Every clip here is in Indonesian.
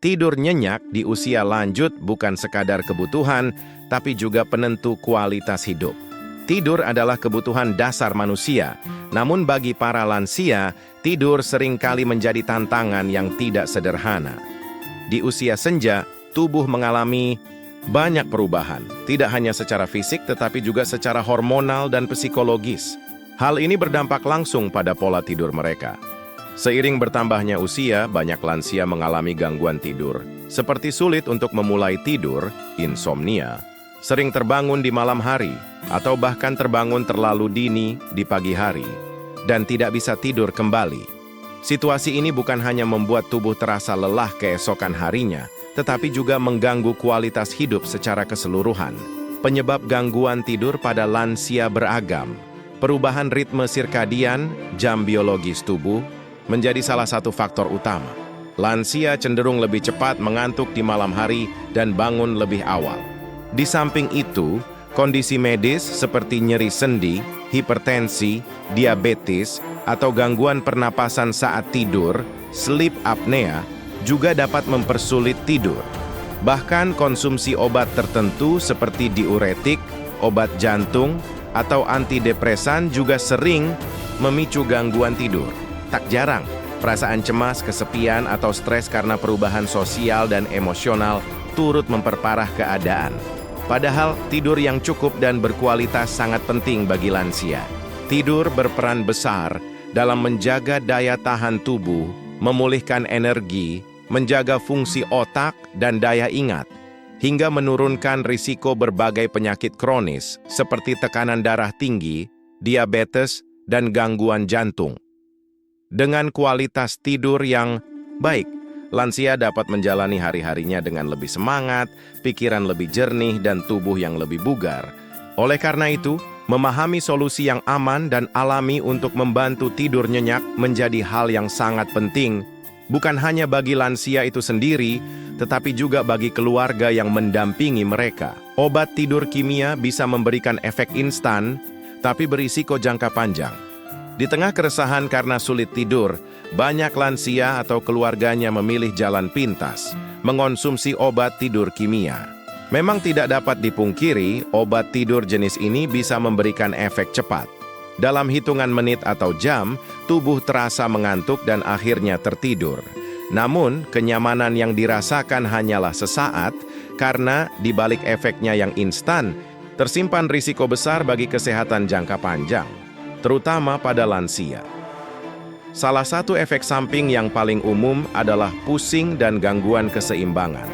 Tidur nyenyak di usia lanjut bukan sekadar kebutuhan, tapi juga penentu kualitas hidup. Tidur adalah kebutuhan dasar manusia, namun bagi para lansia, tidur seringkali menjadi tantangan yang tidak sederhana. Di usia senja, tubuh mengalami banyak perubahan, tidak hanya secara fisik tetapi juga secara hormonal dan psikologis. Hal ini berdampak langsung pada pola tidur mereka. Seiring bertambahnya usia, banyak lansia mengalami gangguan tidur, seperti sulit untuk memulai tidur, insomnia, sering terbangun di malam hari, atau bahkan terbangun terlalu dini di pagi hari, dan tidak bisa tidur kembali. Situasi ini bukan hanya membuat tubuh terasa lelah keesokan harinya, tetapi juga mengganggu kualitas hidup secara keseluruhan. Penyebab gangguan tidur pada lansia beragam. Perubahan ritme sirkadian, jam biologis tubuh, menjadi salah satu faktor utama. Lansia cenderung lebih cepat mengantuk di malam hari dan bangun lebih awal. Di samping itu, kondisi medis seperti nyeri sendi, hipertensi, diabetes, atau gangguan pernapasan saat tidur, sleep apnea, juga dapat mempersulit tidur. Bahkan konsumsi obat tertentu seperti diuretik, obat jantung, atau antidepresan juga sering memicu gangguan tidur. Tak jarang, perasaan cemas, kesepian, atau stres karena perubahan sosial dan emosional turut memperparah keadaan. Padahal, tidur yang cukup dan berkualitas sangat penting bagi lansia. Tidur berperan besar dalam menjaga daya tahan tubuh, memulihkan energi, menjaga fungsi otak dan daya ingat, hingga menurunkan risiko berbagai penyakit kronis seperti tekanan darah tinggi, diabetes, dan gangguan jantung. Dengan kualitas tidur yang baik, lansia dapat menjalani hari-harinya dengan lebih semangat, pikiran lebih jernih, dan tubuh yang lebih bugar. Oleh karena itu, memahami solusi yang aman dan alami untuk membantu tidur nyenyak menjadi hal yang sangat penting, bukan hanya bagi lansia itu sendiri, tetapi juga bagi keluarga yang mendampingi mereka. Obat tidur kimia bisa memberikan efek instan, tapi berisiko jangka panjang. Di tengah keresahan karena sulit tidur, banyak lansia atau keluarganya memilih jalan pintas, mengonsumsi obat tidur kimia. Memang tidak dapat dipungkiri, obat tidur jenis ini bisa memberikan efek cepat. Dalam hitungan menit atau jam, tubuh terasa mengantuk dan akhirnya tertidur. Namun, kenyamanan yang dirasakan hanyalah sesaat, karena di balik efeknya yang instan, tersimpan risiko besar bagi kesehatan jangka panjang, terutama pada lansia. Salah satu efek samping yang paling umum adalah pusing dan gangguan keseimbangan.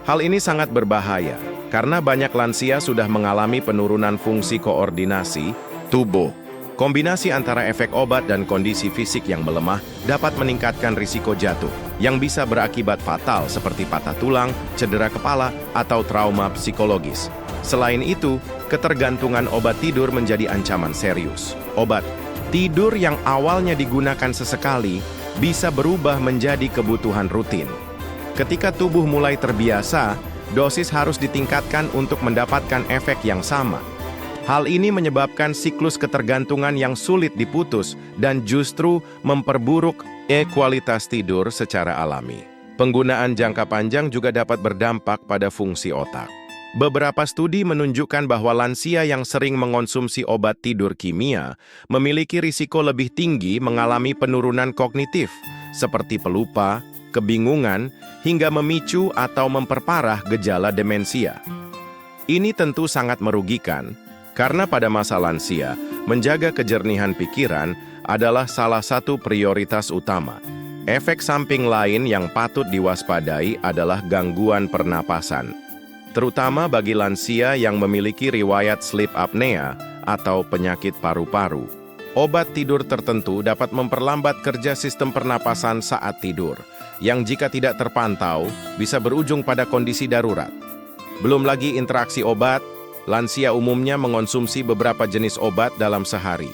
Hal ini sangat berbahaya, karena banyak lansia sudah mengalami penurunan fungsi koordinasi tubuh. Kombinasi antara efek obat dan kondisi fisik yang melemah dapat meningkatkan risiko jatuh, yang bisa berakibat fatal seperti patah tulang, cedera kepala, atau trauma psikologis. Selain itu, ketergantungan obat tidur menjadi ancaman serius. Obat tidur yang awalnya digunakan sesekali bisa berubah menjadi kebutuhan rutin. Ketika tubuh mulai terbiasa, dosis harus ditingkatkan untuk mendapatkan efek yang sama. Hal ini menyebabkan siklus ketergantungan yang sulit diputus dan justru memperburuk kualitas tidur secara alami. Penggunaan jangka panjang juga dapat berdampak pada fungsi otak. Beberapa studi menunjukkan bahwa lansia yang sering mengonsumsi obat tidur kimia memiliki risiko lebih tinggi mengalami penurunan kognitif, seperti pelupa, kebingungan, hingga memicu atau memperparah gejala demensia. Ini tentu sangat merugikan, karena pada masa lansia, menjaga kejernihan pikiran adalah salah satu prioritas utama. Efek samping lain yang patut diwaspadai adalah gangguan pernapasan, terutama bagi lansia yang memiliki riwayat sleep apnea atau penyakit paru-paru. Obat tidur tertentu dapat memperlambat kerja sistem pernapasan saat tidur, yang jika tidak terpantau bisa berujung pada kondisi darurat. Belum lagi interaksi obat, lansia umumnya mengonsumsi beberapa jenis obat dalam sehari.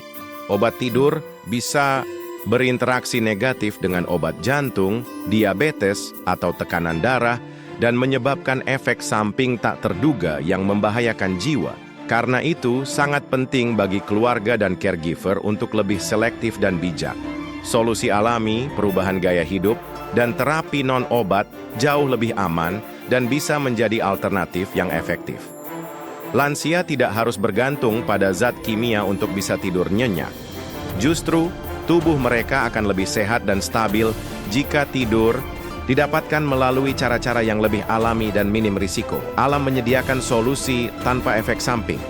Obat tidur bisa berinteraksi negatif dengan obat jantung, diabetes, atau tekanan darah, dan menyebabkan efek samping tak terduga yang membahayakan jiwa. Karena itu, sangat penting bagi keluarga dan caregiver untuk lebih selektif dan bijak. Solusi alami, perubahan gaya hidup, dan terapi non-obat jauh lebih aman dan bisa menjadi alternatif yang efektif. Lansia tidak harus bergantung pada zat kimia untuk bisa tidur nyenyak. Justru, tubuh mereka akan lebih sehat dan stabil jika tidur didapatkan melalui cara-cara yang lebih alami dan minim risiko. Alam menyediakan solusi tanpa efek samping.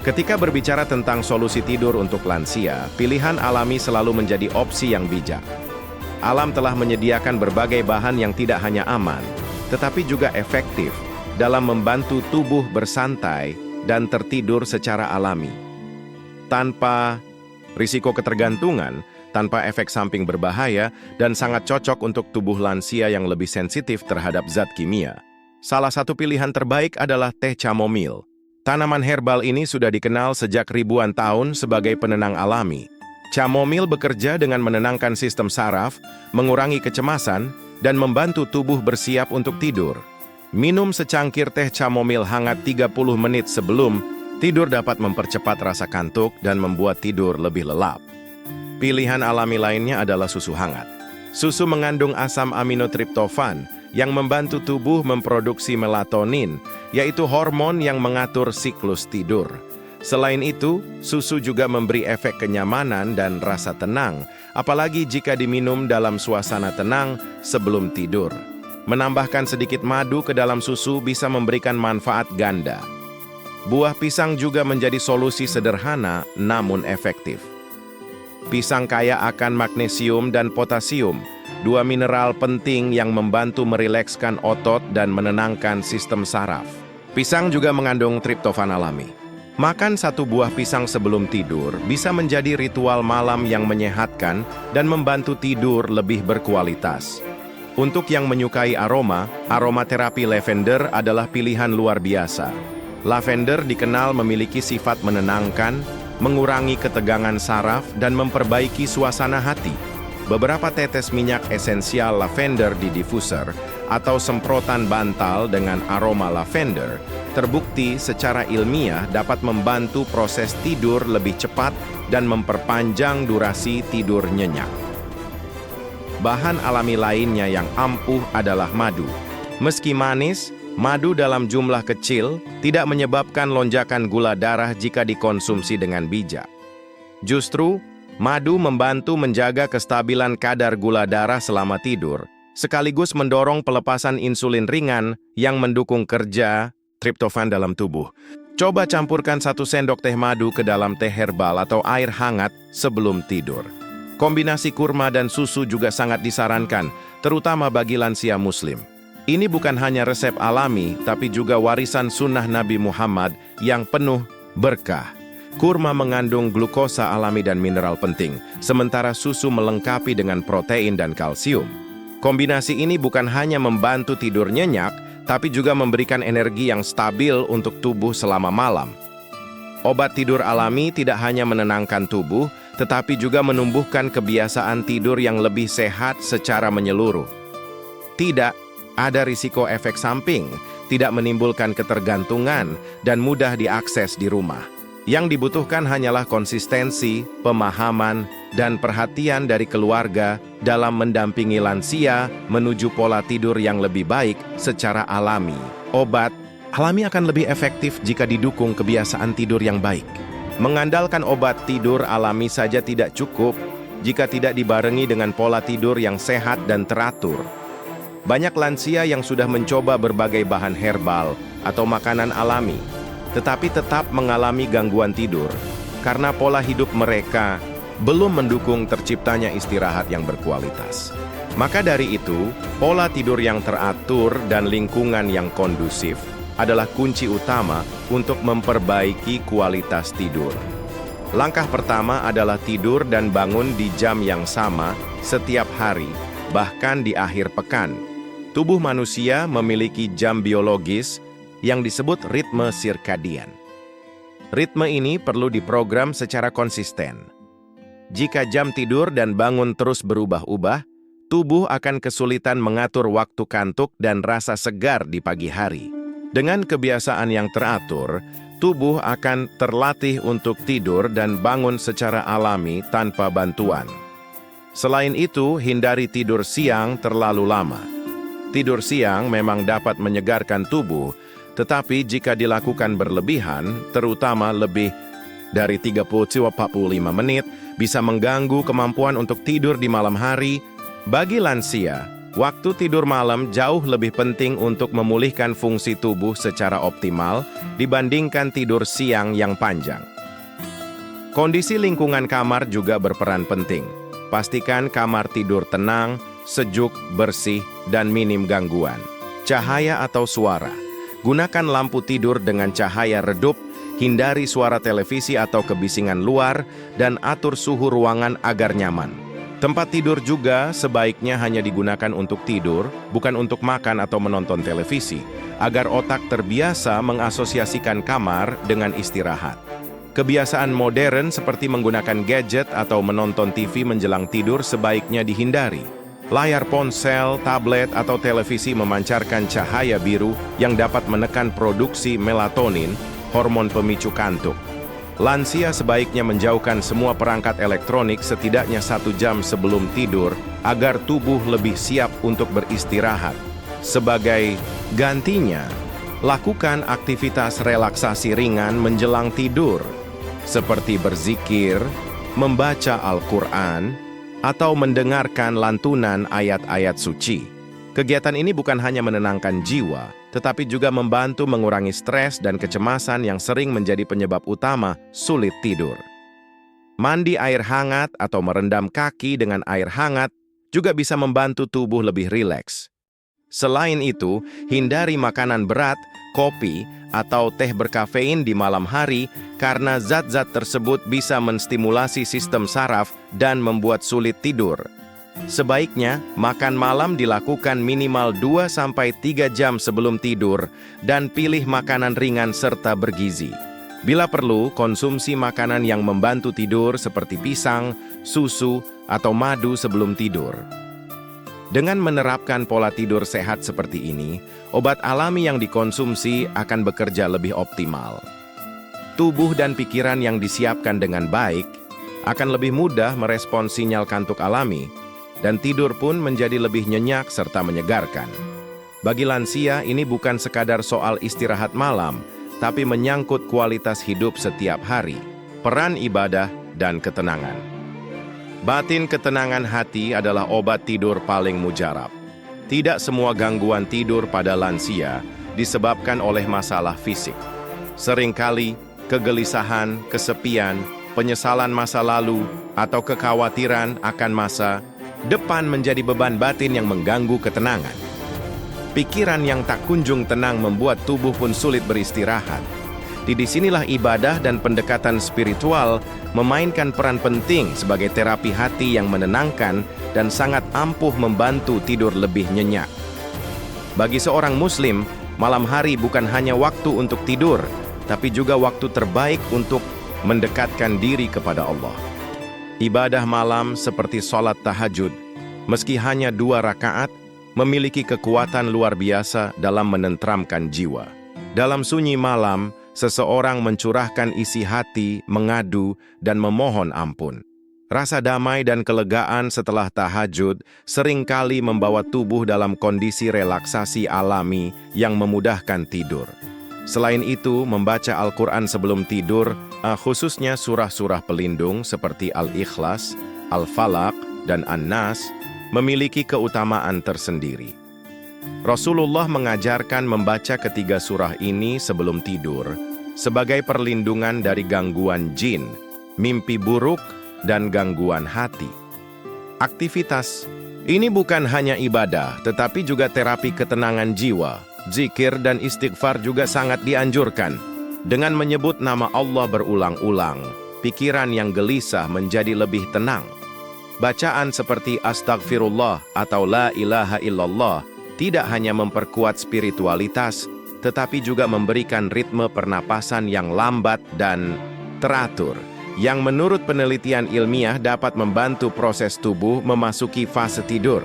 Ketika berbicara tentang solusi tidur untuk lansia, pilihan alami selalu menjadi opsi yang bijak. Alam telah menyediakan berbagai bahan yang tidak hanya aman, tetapi juga efektif dalam membantu tubuh bersantai dan tertidur secara alami. Tanpa risiko ketergantungan, tanpa efek samping berbahaya, dan sangat cocok untuk tubuh lansia yang lebih sensitif terhadap zat kimia. Salah satu pilihan terbaik adalah teh chamomile. Tanaman herbal ini sudah dikenal sejak ribuan tahun sebagai penenang alami. Chamomile bekerja dengan menenangkan sistem saraf, mengurangi kecemasan, dan membantu tubuh bersiap untuk tidur. Minum secangkir teh chamomile hangat 30 menit sebelum tidur dapat mempercepat rasa kantuk dan membuat tidur lebih lelap. Pilihan alami lainnya adalah susu hangat. Susu mengandung asam aminotriptofan yang membantu tubuh memproduksi melatonin, yaitu hormon yang mengatur siklus tidur. Selain itu, susu juga memberi efek kenyamanan dan rasa tenang, apalagi jika diminum dalam suasana tenang sebelum tidur. Menambahkan sedikit madu ke dalam susu bisa memberikan manfaat ganda. Buah pisang juga menjadi solusi sederhana namun efektif. Pisang kaya akan magnesium dan potasium, dua mineral penting yang membantu merilekskan otot dan menenangkan sistem saraf. Pisang juga mengandung triptofan alami. Makan satu buah pisang sebelum tidur bisa menjadi ritual malam yang menyehatkan dan membantu tidur lebih berkualitas. Untuk yang menyukai aromaterapi lavender adalah pilihan luar biasa. Lavender dikenal memiliki sifat menenangkan, mengurangi ketegangan saraf, dan memperbaiki suasana hati. Beberapa tetes minyak esensial lavender di diffuser atau semprotan bantal dengan aroma lavender terbukti secara ilmiah dapat membantu proses tidur lebih cepat dan memperpanjang durasi tidur nyenyak. Bahan alami lainnya yang ampuh adalah madu. Meski manis, madu dalam jumlah kecil tidak menyebabkan lonjakan gula darah jika dikonsumsi dengan bijak. Justru, madu membantu menjaga kestabilan kadar gula darah selama tidur, sekaligus mendorong pelepasan insulin ringan yang mendukung kerja triptofan dalam tubuh. Coba campurkan 1 sendok teh madu ke dalam teh herbal atau air hangat sebelum tidur. Kombinasi kurma dan susu juga sangat disarankan, terutama bagi lansia muslim. Ini bukan hanya resep alami, tapi juga warisan sunnah Nabi Muhammad yang penuh berkah. Kurma mengandung glukosa alami dan mineral penting, sementara susu melengkapi dengan protein dan kalsium. Kombinasi ini bukan hanya membantu tidur nyenyak, tapi juga memberikan energi yang stabil untuk tubuh selama malam. Obat tidur alami tidak hanya menenangkan tubuh, tetapi juga menumbuhkan kebiasaan tidur yang lebih sehat secara menyeluruh. Tidak ada risiko efek samping, tidak menimbulkan ketergantungan, dan mudah diakses di rumah. Yang dibutuhkan hanyalah konsistensi, pemahaman, dan perhatian dari keluarga dalam mendampingi lansia menuju pola tidur yang lebih baik secara alami. Obat alami akan lebih efektif jika didukung kebiasaan tidur yang baik. Mengandalkan obat tidur alami saja tidak cukup jika tidak dibarengi dengan pola tidur yang sehat dan teratur. Banyak lansia yang sudah mencoba berbagai bahan herbal atau makanan alami, tetapi tetap mengalami gangguan tidur karena pola hidup mereka belum mendukung terciptanya istirahat yang berkualitas. Maka dari itu, pola tidur yang teratur dan lingkungan yang kondusif adalah kunci utama untuk memperbaiki kualitas tidur. Langkah pertama adalah tidur dan bangun di jam yang sama setiap hari, bahkan di akhir pekan. Tubuh manusia memiliki jam biologis yang disebut ritme sirkadian. Ritme ini perlu diprogram secara konsisten. Jika jam tidur dan bangun terus berubah-ubah, tubuh akan kesulitan mengatur waktu kantuk dan rasa segar di pagi hari. Dengan kebiasaan yang teratur, tubuh akan terlatih untuk tidur dan bangun secara alami tanpa bantuan. Selain itu, hindari tidur siang terlalu lama. Tidur siang memang dapat menyegarkan tubuh, tetapi jika dilakukan berlebihan, terutama lebih dari 30-45 menit, bisa mengganggu kemampuan untuk tidur di malam hari. Bagi lansia, waktu tidur malam jauh lebih penting untuk memulihkan fungsi tubuh secara optimal dibandingkan tidur siang yang panjang. Kondisi lingkungan kamar juga berperan penting. Pastikan kamar tidur tenang, sejuk, bersih, dan minim gangguan. Cahaya atau suara. Gunakan lampu tidur dengan cahaya redup, hindari suara televisi atau kebisingan luar, dan atur suhu ruangan agar nyaman. Tempat tidur juga sebaiknya hanya digunakan untuk tidur, bukan untuk makan atau menonton televisi, agar otak terbiasa mengasosiasikan kamar dengan istirahat. Kebiasaan modern seperti menggunakan gadget atau menonton TV menjelang tidur sebaiknya dihindari. Layar ponsel, tablet, atau televisi memancarkan cahaya biru yang dapat menekan produksi melatonin, hormon pemicu kantuk. Lansia sebaiknya menjauhkan semua perangkat elektronik setidaknya 1 jam sebelum tidur agar tubuh lebih siap untuk beristirahat. Sebagai gantinya, lakukan aktivitas relaksasi ringan menjelang tidur, seperti berzikir, membaca Al-Quran, atau mendengarkan lantunan ayat-ayat suci. Kegiatan ini bukan hanya menenangkan jiwa, tetapi juga membantu mengurangi stres dan kecemasan yang sering menjadi penyebab utama sulit tidur. Mandi air hangat atau merendam kaki dengan air hangat juga bisa membantu tubuh lebih rileks. Selain itu, hindari makanan berat, kopi, atau teh berkafein di malam hari karena zat-zat tersebut bisa menstimulasi sistem saraf dan membuat sulit tidur. Sebaiknya, makan malam dilakukan minimal 2-3 jam sebelum tidur dan pilih makanan ringan serta bergizi. Bila perlu, konsumsi makanan yang membantu tidur seperti pisang, susu, atau madu sebelum tidur. Dengan menerapkan pola tidur sehat seperti ini, obat alami yang dikonsumsi akan bekerja lebih optimal. Tubuh dan pikiran yang disiapkan dengan baik akan lebih mudah merespons sinyal kantuk alami, dan tidur pun menjadi lebih nyenyak serta menyegarkan. Bagi lansia, ini bukan sekadar soal istirahat malam, tapi menyangkut kualitas hidup setiap hari, peran ibadah, dan ketenangan. Batin ketenangan hati adalah obat tidur paling mujarab. Tidak semua gangguan tidur pada lansia disebabkan oleh masalah fisik. Seringkali, kegelisahan, kesepian, penyesalan masa lalu, atau kekhawatiran akan masa depan menjadi beban batin yang mengganggu ketenangan. Pikiran yang tak kunjung tenang membuat tubuh pun sulit beristirahat. Di disinilah ibadah dan pendekatan spiritual memainkan peran penting sebagai terapi hati yang menenangkan dan sangat ampuh membantu tidur lebih nyenyak. Bagi seorang muslim, malam hari bukan hanya waktu untuk tidur, tapi juga waktu terbaik untuk mendekatkan diri kepada Allah. Ibadah malam seperti sholat tahajud, meski hanya 2 rakaat, memiliki kekuatan luar biasa dalam menenteramkan jiwa. Dalam sunyi malam, seseorang mencurahkan isi hati, mengadu, dan memohon ampun. Rasa damai dan kelegaan setelah tahajud seringkali membawa tubuh dalam kondisi relaksasi alami yang memudahkan tidur. Selain itu, membaca Al-Quran sebelum tidur, khususnya surah-surah pelindung seperti Al-Ikhlas, Al-Falaq, dan An-Nas, memiliki keutamaan tersendiri. Rasulullah mengajarkan membaca ketiga surah ini sebelum tidur sebagai perlindungan dari gangguan jin, mimpi buruk, dan gangguan hati. Aktivitas ini bukan hanya ibadah, tetapi juga terapi ketenangan jiwa. Zikir dan istighfar juga sangat dianjurkan. Dengan menyebut nama Allah berulang-ulang, pikiran yang gelisah menjadi lebih tenang. Bacaan seperti Astagfirullah atau La ilaha illallah tidak hanya memperkuat spiritualitas, tetapi juga memberikan ritme pernapasan yang lambat dan teratur, yang menurut penelitian ilmiah dapat membantu proses tubuh memasuki fase tidur.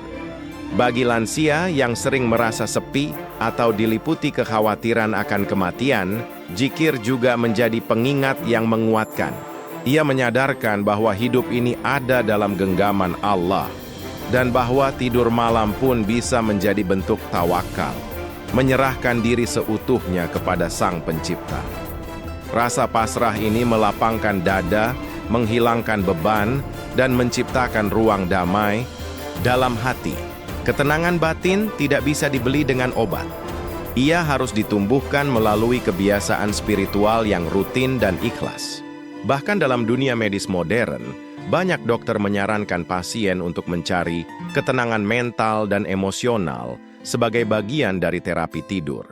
Bagi lansia yang sering merasa sepi atau diliputi kekhawatiran akan kematian, zikir juga menjadi pengingat yang menguatkan. Ia menyadarkan bahwa hidup ini ada dalam genggaman Allah, dan bahwa tidur malam pun bisa menjadi bentuk tawakal, menyerahkan diri seutuhnya kepada Sang Pencipta. Rasa pasrah ini melapangkan dada, menghilangkan beban, dan menciptakan ruang damai dalam hati. Ketenangan batin tidak bisa dibeli dengan obat. Ia harus ditumbuhkan melalui kebiasaan spiritual yang rutin dan ikhlas. Bahkan dalam dunia medis modern, banyak dokter menyarankan pasien untuk mencari ketenangan mental dan emosional sebagai bagian dari terapi tidur.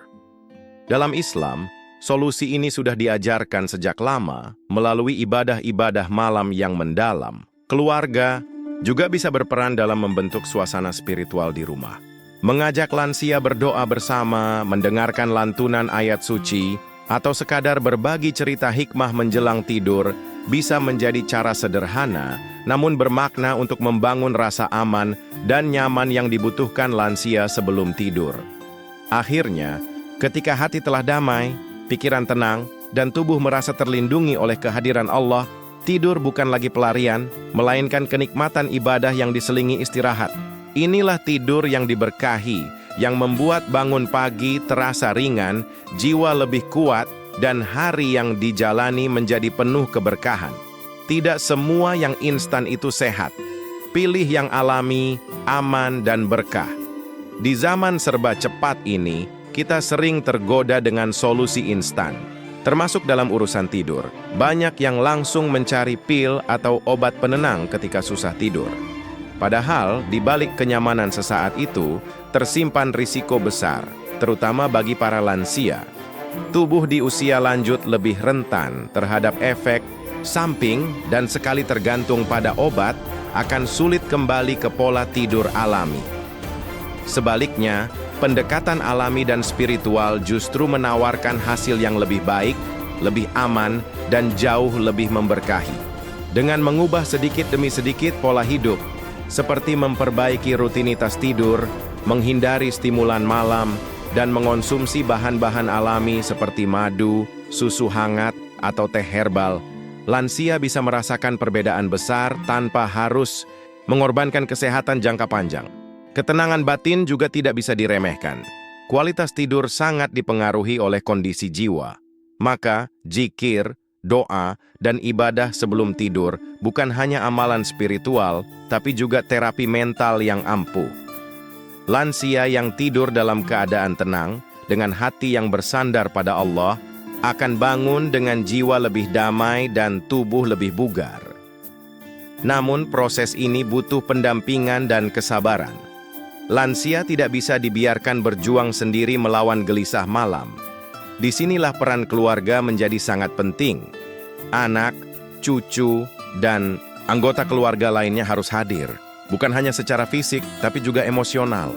Dalam Islam, solusi ini sudah diajarkan sejak lama melalui ibadah-ibadah malam yang mendalam. Keluarga juga bisa berperan dalam membentuk suasana spiritual di rumah. Mengajak lansia berdoa bersama, mendengarkan lantunan ayat suci, atau sekadar berbagi cerita hikmah menjelang tidur bisa menjadi cara sederhana, namun bermakna untuk membangun rasa aman dan nyaman yang dibutuhkan lansia sebelum tidur. Akhirnya, ketika hati telah damai, pikiran tenang, dan tubuh merasa terlindungi oleh kehadiran Allah, tidur bukan lagi pelarian, melainkan kenikmatan ibadah yang diselingi istirahat. Inilah tidur yang diberkahi, yang membuat bangun pagi terasa ringan, jiwa lebih kuat, dan hari yang dijalani menjadi penuh keberkahan. Tidak semua yang instan itu sehat. Pilih yang alami, aman, dan berkah. Di zaman serba cepat ini, kita sering tergoda dengan solusi instan. Termasuk dalam urusan tidur, banyak yang langsung mencari pil atau obat penenang ketika susah tidur. Padahal, di balik kenyamanan sesaat itu, tersimpan risiko besar, terutama bagi para lansia. Tubuh di usia lanjut lebih rentan terhadap efek samping dan sekali tergantung pada obat, akan sulit kembali ke pola tidur alami. Sebaliknya, pendekatan alami dan spiritual justru menawarkan hasil yang lebih baik, lebih aman, dan jauh lebih memberkahi. Dengan mengubah sedikit demi sedikit pola hidup, seperti memperbaiki rutinitas tidur, menghindari stimulan malam, dan mengonsumsi bahan-bahan alami seperti madu, susu hangat, atau teh herbal, lansia bisa merasakan perbedaan besar tanpa harus mengorbankan kesehatan jangka panjang. Ketenangan batin juga tidak bisa diremehkan. Kualitas tidur sangat dipengaruhi oleh kondisi jiwa. Maka, zikir, doa, dan ibadah sebelum tidur bukan hanya amalan spiritual, tapi juga terapi mental yang ampuh. Lansia yang tidur dalam keadaan tenang, dengan hati yang bersandar pada Allah, akan bangun dengan jiwa lebih damai dan tubuh lebih bugar. Namun proses ini butuh pendampingan dan kesabaran. Lansia tidak bisa dibiarkan berjuang sendiri melawan gelisah malam. Disinilah peran keluarga menjadi sangat penting. Anak, cucu, dan anggota keluarga lainnya harus hadir. Bukan hanya secara fisik, tapi juga emosional.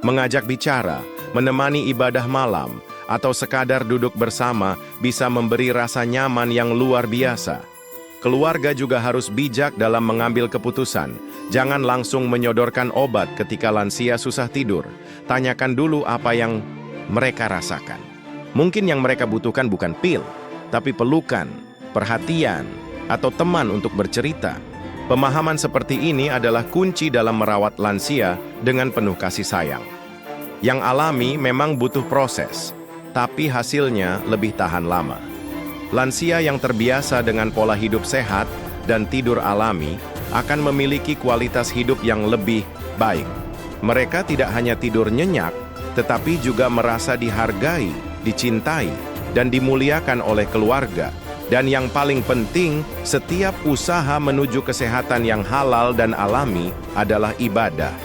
Mengajak bicara, menemani ibadah malam, atau sekadar duduk bersama bisa memberi rasa nyaman yang luar biasa. Keluarga juga harus bijak dalam mengambil keputusan. Jangan langsung menyodorkan obat ketika lansia susah tidur. Tanyakan dulu apa yang mereka rasakan. Mungkin yang mereka butuhkan bukan pil, tapi pelukan, perhatian, atau teman untuk bercerita. Pemahaman seperti ini adalah kunci dalam merawat lansia dengan penuh kasih sayang. Yang alami memang butuh proses, tapi hasilnya lebih tahan lama. Lansia yang terbiasa dengan pola hidup sehat dan tidur alami akan memiliki kualitas hidup yang lebih baik. Mereka tidak hanya tidur nyenyak, tetapi juga merasa dihargai, dicintai, dan dimuliakan oleh keluarga. Dan yang paling penting, setiap usaha menuju kesehatan yang halal dan alami adalah ibadah.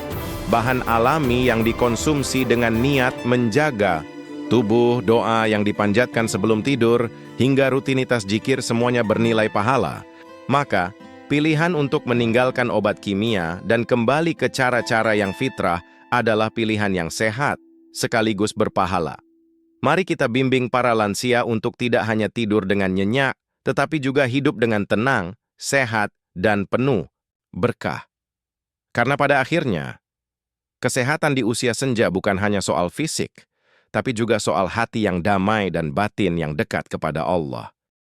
Bahan alami yang dikonsumsi dengan niat menjaga tubuh, doa yang dipanjatkan sebelum tidur, hingga rutinitas zikir semuanya bernilai pahala. Maka, pilihan untuk meninggalkan obat kimia dan kembali ke cara-cara yang fitrah adalah pilihan yang sehat, sekaligus berpahala. Mari kita bimbing para lansia untuk tidak hanya tidur dengan nyenyak, tetapi juga hidup dengan tenang, sehat, dan penuh berkah. Karena pada akhirnya, kesehatan di usia senja bukan hanya soal fisik, tapi juga soal hati yang damai dan batin yang dekat kepada Allah.